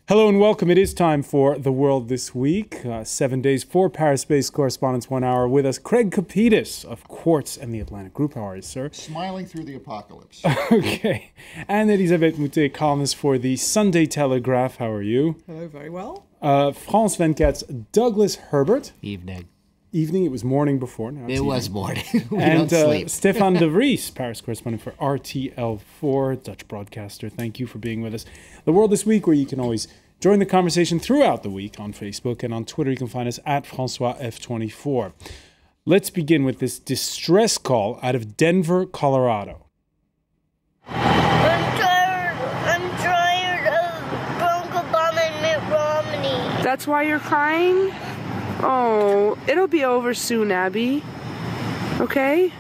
Hello and welcome. It is time for The World This Week. 7 days for Paris-based correspondents, 1 hour with us. Craig Kapitas of Quartz and the Atlantic Group. How are you, sir? Smiling through the apocalypse. Okay. And Elisabeth Moutet, columnist for the Sunday Telegraph. How are you? Hello, very well. France 24's Douglas Herbert. Evening. Evening. It was morning before. Now it was morning. We and don't sleep. Stefan de Vries, Paris correspondent for RTL4, Dutch broadcaster. Thank you for being with us. The World This Week, where you can always join the conversation throughout the week on Facebook and on Twitter. You can find us at François F24. Let's begin with this distress call out of Denver, Colorado. I'm tired of Barack Obama and Mitt Romney. That's why you're crying? Oh, it'll be over soon, Abby. Okay?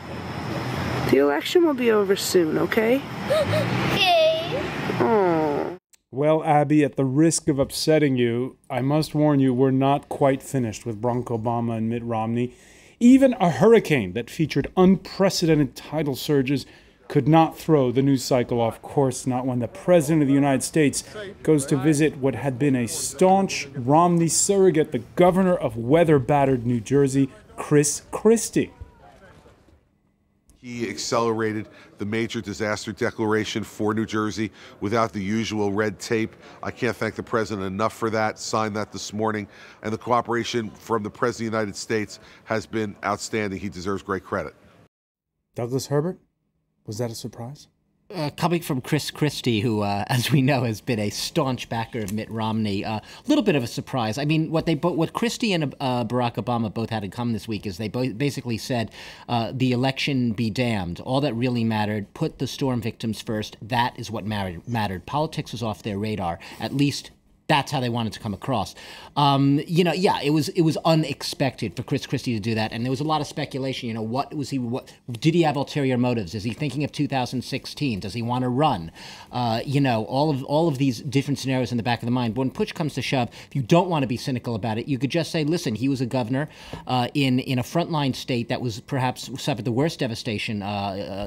The election will be over soon, okay? Okay. Oh. Well, Abby, at the risk of upsetting you, I must warn you, we're not quite finished with Barack Obama and Mitt Romney. Even a hurricane that featured unprecedented tidal surges could not throw the news cycle off course, not when the President of the United States goes to visit what had been a staunch Romney surrogate, the governor of weather-battered New Jersey, Chris Christie. He accelerated the major disaster declaration for New Jersey without the usual red tape. I can't thank the president enough for that. Signed that this morning. And the cooperation from the president of the United States has been outstanding. He deserves great credit. Douglas Herbert, was that a surprise? Coming from Chris Christie, who, as we know, has been a staunch backer of Mitt Romney, a little bit of a surprise. I mean, what Christie and Barack Obama both had in common this week is they basically said the election be damned. All that really mattered, put the storm victims first. That is what mattered. Politics was off their radar, at least. That's how they wanted to come across. It was unexpected for Chris Christie to do that, and there was a lot of speculation. What did he have ulterior motives? Is he thinking of 2016? Does he want to run? All of these different scenarios in the back of the mind. But when push comes to shove, if you don't want to be cynical about it, you could just say, listen, he was a governor in a frontline state that was perhaps suffered the worst devastation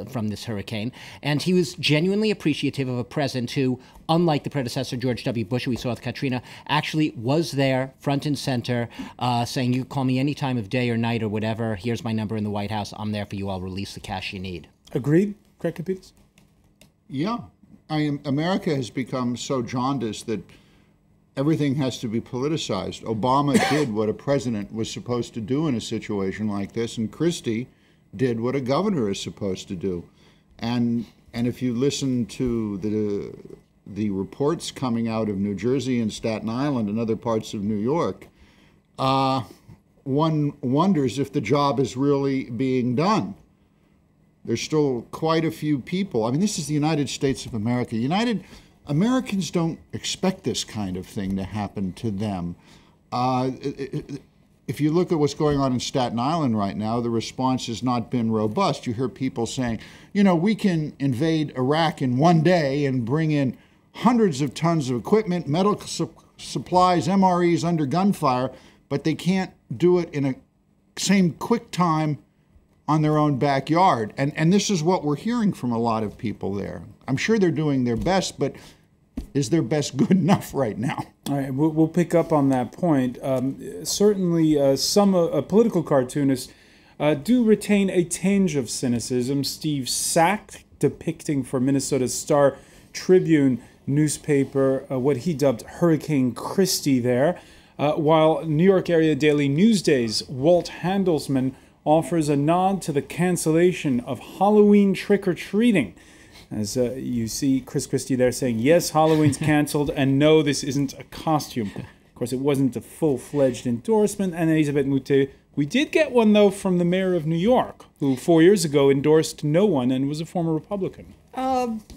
from this hurricane, and he was genuinely appreciative of a president who, unlike the predecessor George W. Bush, who we saw with Katrina, actually was there front and center saying, you call me any time of day or night or whatever. Here's my number in the White House. I'm there for you. I'll release the cash you need. Agreed, Craig Kapitas? Yeah. America has become so jaundiced that everything has to be politicized. Obama did what a president was supposed to do in a situation like this, and Christie did what a governor is supposed to do. And if you listen to the reports coming out of New Jersey and Staten Island and other parts of New York, one wonders if the job is really being done. There's still quite a few people. I mean, this is the United States of America. Americans don't expect this kind of thing to happen to them. If you look at what's going on in Staten Island right now, the response has not been robust. You hear people saying, we can invade Iraq in one day and bring in hundreds of tons of equipment, medical supplies, MREs under gunfire, but they can't do it in a same quick time on their own backyard. And this is what we're hearing from a lot of people there. I'm sure they're doing their best, but is their best good enough right now? All right, we'll pick up on that point. Certainly, some political cartoonists do retain a tinge of cynicism. Steve Sack, depicting for Minnesota's Star Tribune newspaper what he dubbed Hurricane Christie there, while New York area Daily Newsday's Walt Handelsman offers a nod to the cancellation of Halloween trick-or-treating. As you see Chris Christie there saying, yes, Halloween's canceled, and no, this isn't a costume. Of course, it wasn't a full-fledged endorsement. And Elisabeth Moutet, we did get one, though, from the mayor of New York, who 4 years ago endorsed no one and was a former Republican.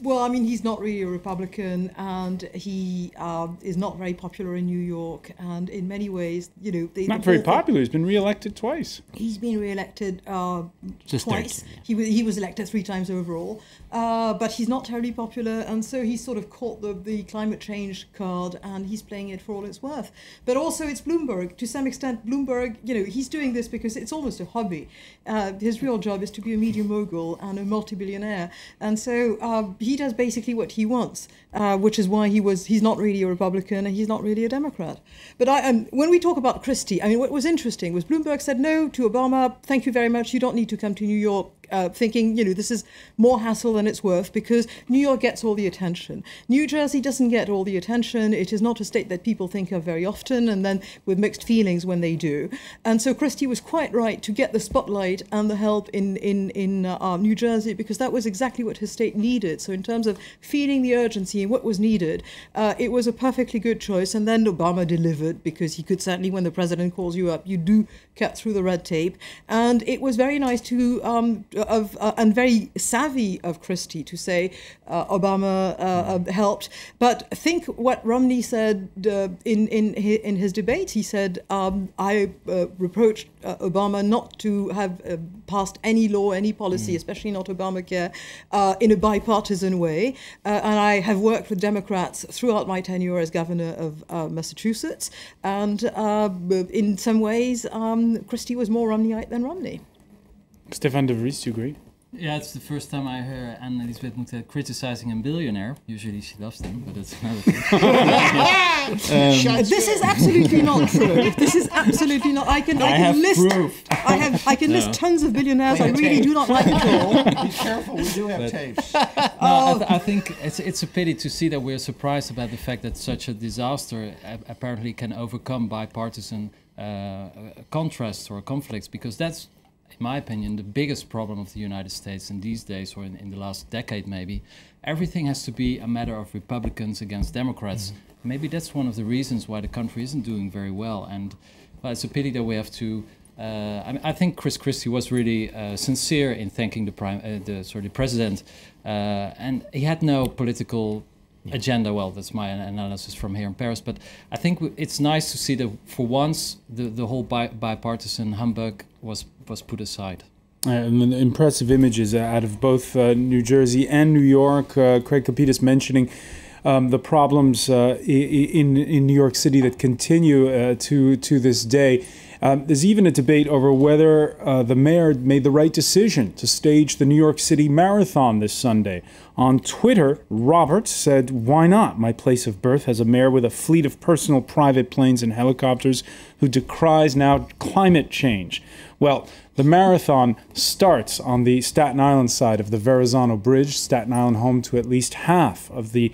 Well, I mean, he's not really a Republican, and he is not very popular in New York. And in many ways, not very popular. He's been re-elected twice. He's been re-elected twice. Yeah. He was elected 3 times overall, but he's not terribly popular, and so he's sort of caught the climate change card, and he's playing it for all it's worth. But also, it's Bloomberg to some extent. Bloomberg, he's doing this because it's almost a hobby. His real job is to be a media mogul and a multi-billionaire, and so he does basically what he wants, which is why he's not really a Republican and he's not really a Democrat. But when we talk about Christie, I mean, what was interesting was Bloomberg said no to Obama, thank you very much, you don't need to come to New York, thinking, this is more hassle than it's worth because New York gets all the attention. New Jersey doesn't get all the attention. It is not a state that people think of very often, and then with mixed feelings when they do. And so Christie was quite right to get the spotlight and the help in New Jersey, because that was exactly what his state needed. So in terms of feeling the urgency and what was needed, it was a perfectly good choice. And then Obama delivered, because he could certainly, when the president calls you up, you do cut through the red tape. And it was very nice to and very savvy of Christie to say Obama helped. But think what Romney said in his debate. He said, I reproached Obama not to have passed any law, any policy, especially not Obamacare, in a bipartisan way. And I have worked with Democrats throughout my tenure as governor of Massachusetts. And in some ways, Christie was more Romneyite than Romney. Stefan de Vries, do you agree? Yeah, it's the first time I hear Annelies Witmuth criticizing a billionaire. Usually she loves them, but that's another thing. This is absolutely not true. This is absolutely not. I can list tons of billionaires I really do not like at all. Be careful, we do have tapes. I think it's a pity to see that we're surprised about the fact that such a disaster apparently can overcome bipartisan contrasts or conflicts, because that's, in my opinion, the biggest problem of the United States in these days, or in the last decade maybe. Everything has to be a matter of Republicans against Democrats. Maybe that's one of the reasons why the country isn't doing very well. And it's a pity that we have to... I think Chris Christie was really sincere in thanking the president, and he had no political agenda. Well, that's my analysis from here in Paris. But I think it's nice to see that for once the whole bipartisan humbug was put aside. Impressive images out of both New Jersey and New York. Craig Capitas mentioning the problems in New York City that continue to this day. There's even a debate over whether the mayor made the right decision to stage the New York City Marathon this Sunday. On Twitter, Robert said, "Why not? My place of birth has a mayor with a fleet of personal private planes and helicopters who decries now climate change." Well, the marathon starts on the Staten Island side of the Verrazano Bridge, Staten Island home to at least half of the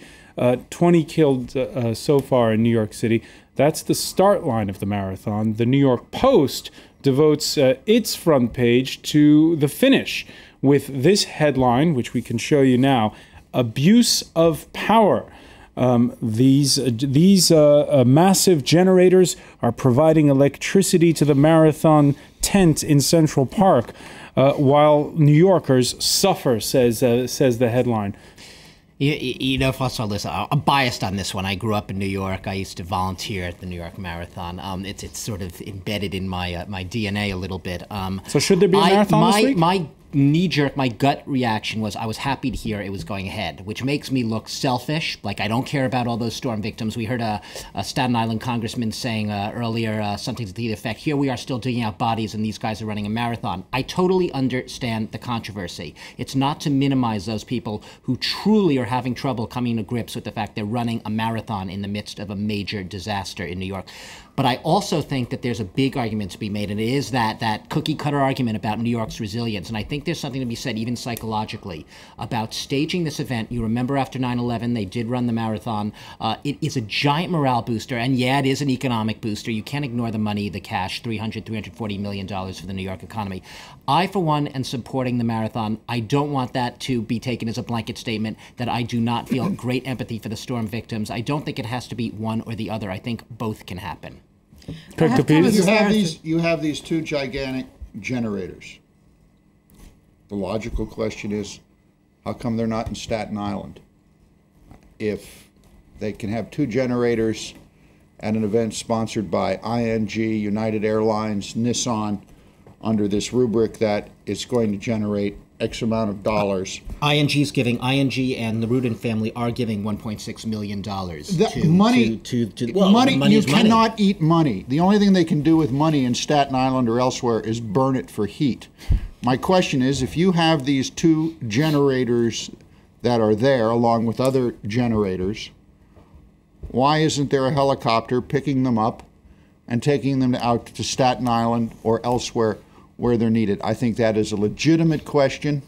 20 killed so far in New York City. That's the start line of the marathon. The New York Post devotes its front page to the finish with this headline, which we can show you now: "Abuse of Power." These massive generators are providing electricity to the marathon tent in Central Park, while New Yorkers suffer, says the headline. You know, François, listen, I'm biased on this one. I grew up in New York. I used to volunteer at the New York Marathon. It's sort of embedded in my DNA a little bit. So should there be a marathon this week? My knee-jerk, my gut reaction was I was happy to hear it was going ahead, which makes me look selfish, like I don't care about all those storm victims. We heard a Staten Island congressman saying earlier something to the effect, here we are still digging out bodies and these guys are running a marathon. I totally understand the controversy. It's not to minimize those people who truly are having trouble coming to grips with the fact they're running a marathon in the midst of a major disaster in New York. But I also think that there's a big argument to be made, and it is that cookie-cutter argument about New York's resilience. And I think there's something to be said, even psychologically, about staging this event. You remember after 9/11, they did run the marathon. It is a giant morale booster, and yeah, it is an economic booster. You can't ignore the money, the cash, $340 million for the New York economy. I, for one, am supporting the marathon. I don't want that to be taken as a blanket statement that I do not feel great empathy for the storm victims. I don't think it has to be one or the other. I think both can happen. You have these two gigantic generators. The logical question is, how come they're not in Staten Island? If they can have two generators at an event sponsored by ING, United Airlines, Nissan, under this rubric that it's going to generate X amount of dollars. ING and the Rudin family are giving $1.6 million money. You cannot money. Eat money. The only thing they can do with money in Staten Island or elsewhere is burn it for heat. My question is, if you have these two generators that are there along with other generators, why isn't there a helicopter picking them up and taking them out to Staten Island or elsewhere where they're needed? I think that is a legitimate question.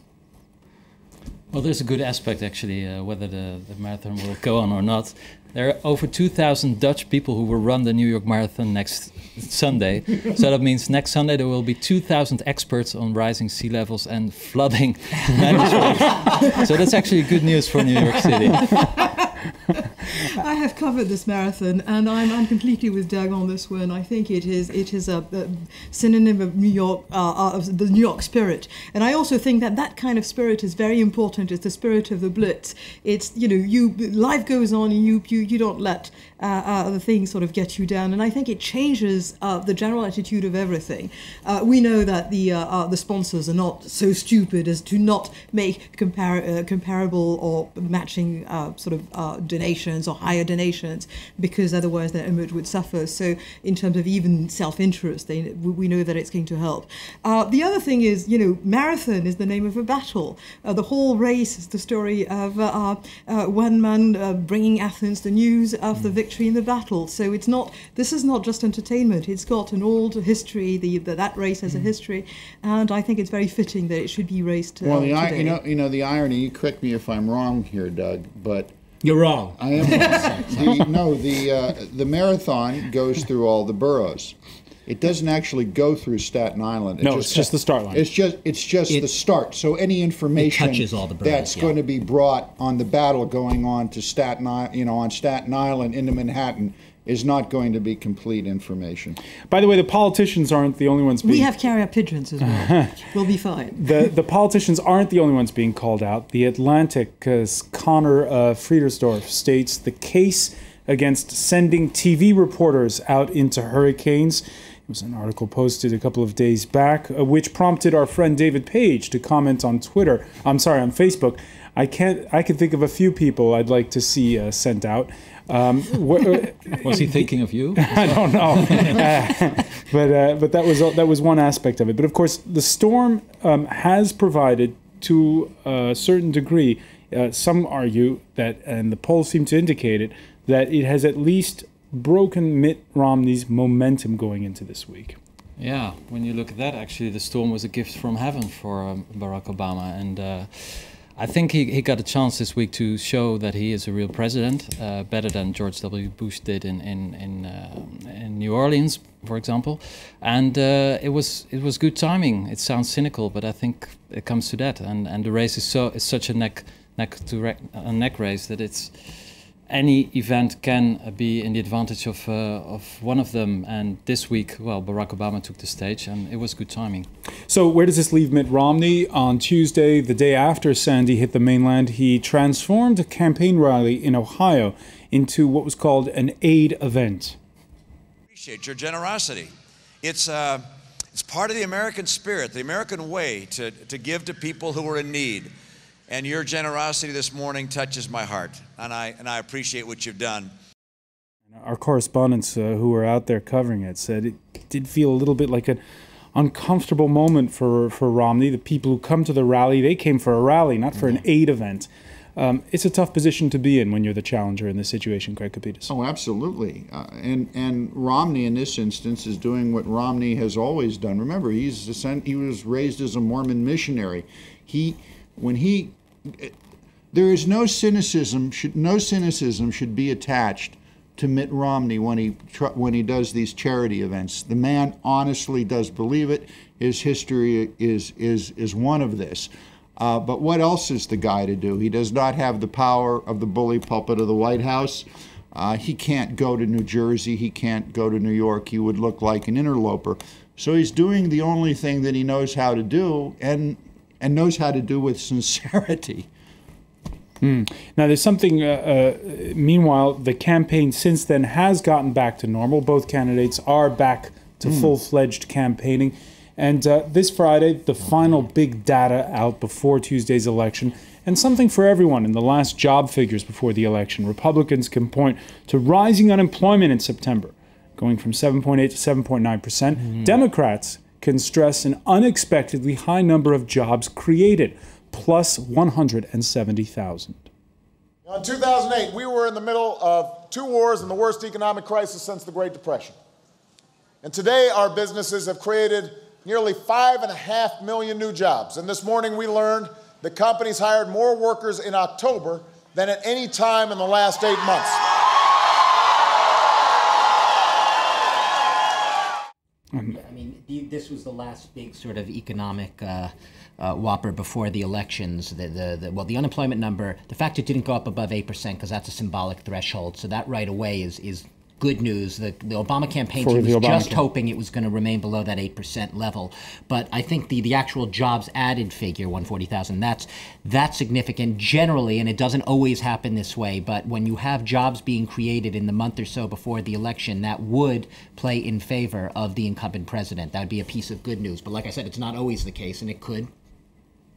Well, there's a good aspect, actually, whether the marathon will go on or not. There are over 2,000 Dutch people who will run the New York Marathon next Sunday. So that means next Sunday there will be 2,000 experts on rising sea levels and flooding management. So that's actually good news for New York City. I have covered this marathon, and I'm completely with Doug on this one. I think it is a synonym of New York, of the New York spirit, and I also think that kind of spirit is very important. It's the spirit of the Blitz. It's life goes on, and you don't let the things sort of get you down, and I think it changes the general attitude of everything. We know that the sponsors are not so stupid as to not make comparable or matching sort of donations or higher donations, because otherwise their image would suffer. So in terms of even self-interest, we know that it's going to help. The other thing is, marathon is the name of a battle. The whole race is the story of one man bringing Athens the news of the victory in the battle. So this is not just entertainment. It's got an old history. That race has a history, and I think it's very fitting that it should be raced today. Well, the irony. You correct me if I'm wrong here, Doug, but you're wrong. I am wrong. The marathon goes through all the boroughs. It doesn't actually go through Staten Island. It's just the start line. It's just the start. So any information that's going to be brought on the battle going on to Staten Island, on Staten Island into Manhattan, is not going to be complete information. By the way, the politicians aren't the only ones being... We have carrier pigeons as well. We'll be fine. The politicians aren't the only ones being called out. The Atlantic's Connor Friedersdorf states the case against sending TV reporters out into hurricanes. It was an article posted a couple of days back, which prompted our friend David Page to comment on Facebook. I can think of a few people I'd like to see sent out. Was he thinking of you? I don't know, but that was one aspect of it. But of course, the storm has provided, to a certain degree, some argue that, and the polls seem to indicate it, that it has at least broken Mitt Romney's momentum going into this week. Yeah, when you look at that, actually, the storm was a gift from heaven for Barack Obama, and I think he got a chance this week to show that he is a real president, better than George W. Bush did in New Orleans, for example. And it was good timing. It sounds cynical, but I think it comes to that. And the race is such a neck race that any event can be in the advantage of one of them. And this week, well, Barack Obama took the stage, and it was good timing. So where does this leave Mitt Romney? On Tuesday, the day after Sandy hit the mainland, he transformed a campaign rally in Ohio into what was called an aid event. Appreciate your generosity. It's part of the American spirit, the American way to give to people who are in need. And your generosity this morning touches my heart, and I appreciate what you've done. Our correspondents who were out there covering it said it did feel a little bit like an uncomfortable moment for Romney. The people who come to the rally, they came for a rally, not for an aid event. It's a tough position to be in when you're the challenger in this situation, Greg Kapitas. Oh, absolutely. And Romney, in this instance, is doing what Romney has always done. Remember, he was raised as a Mormon missionary. There is no cynicism should be attached to Mitt Romney when he does these charity events. The man honestly does believe it. His history is one of this. But what else is the guy to do? He does not have the power of the bully pulpit of the White House. He can't go to New Jersey. He can't go to New York. He would look like an interloper. So he's doing the only thing that he knows how to do, and knows how to do with sincerity. Now, there's something, meanwhile, the campaign since then has gotten back to normal. Both candidates are back to full-fledged campaigning. And this Friday, the final big data out before Tuesday's election, and something for everyone in the last job figures before the election. Republicans can point to rising unemployment in September, going from 7.8 to 7.9%. Democrats can stress an unexpectedly high number of jobs created, plus 170,000. In 2008, we were in the middle of 2 wars and the worst economic crisis since the Great Depression. And today, our businesses have created nearly 5.5 million new jobs. And this morning, we learned that companies hired more workers in October than at any time in the last 8 months. I mean, this was the last big sort of economic whopper before the elections. The unemployment number, the fact it didn't go up above 8%, because that's a symbolic threshold. So that right away is good news. The Obama campaign team was just hoping it was going to remain below that 8% level. But I think the actual jobs added figure, 140,000, that's significant generally, and it doesn't always happen this way. But when you have jobs being created in the month or so before the election, that would play in favor of the incumbent president. That would be a piece of good news. But like I said, it's not always the case, and it could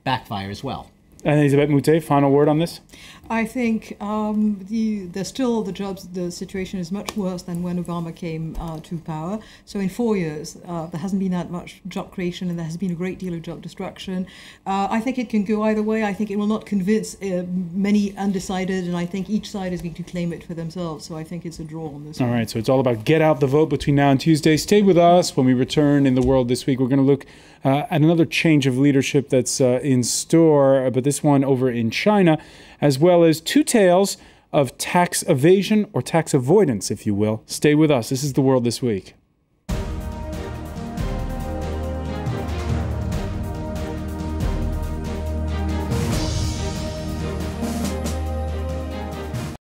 backfire as well. And Elisabeth Moutet, final word on this? I think there's still the situation is much worse than when Obama came to power. So in 4 years, there hasn't been that much job creation, and there has been a great deal of job destruction. I think it can go either way. I think it will not convince many undecided, and I think each side is going to claim it for themselves. So I think it's a draw on this. All right, so it's all about get out the vote between now and Tuesday. Stay with us. When we return in the world this week, we're going to look at another change of leadership that's in store, but this one over in China, as well as 2 tales of tax evasion or tax avoidance, if you will. Stay with us. This is The World This Week.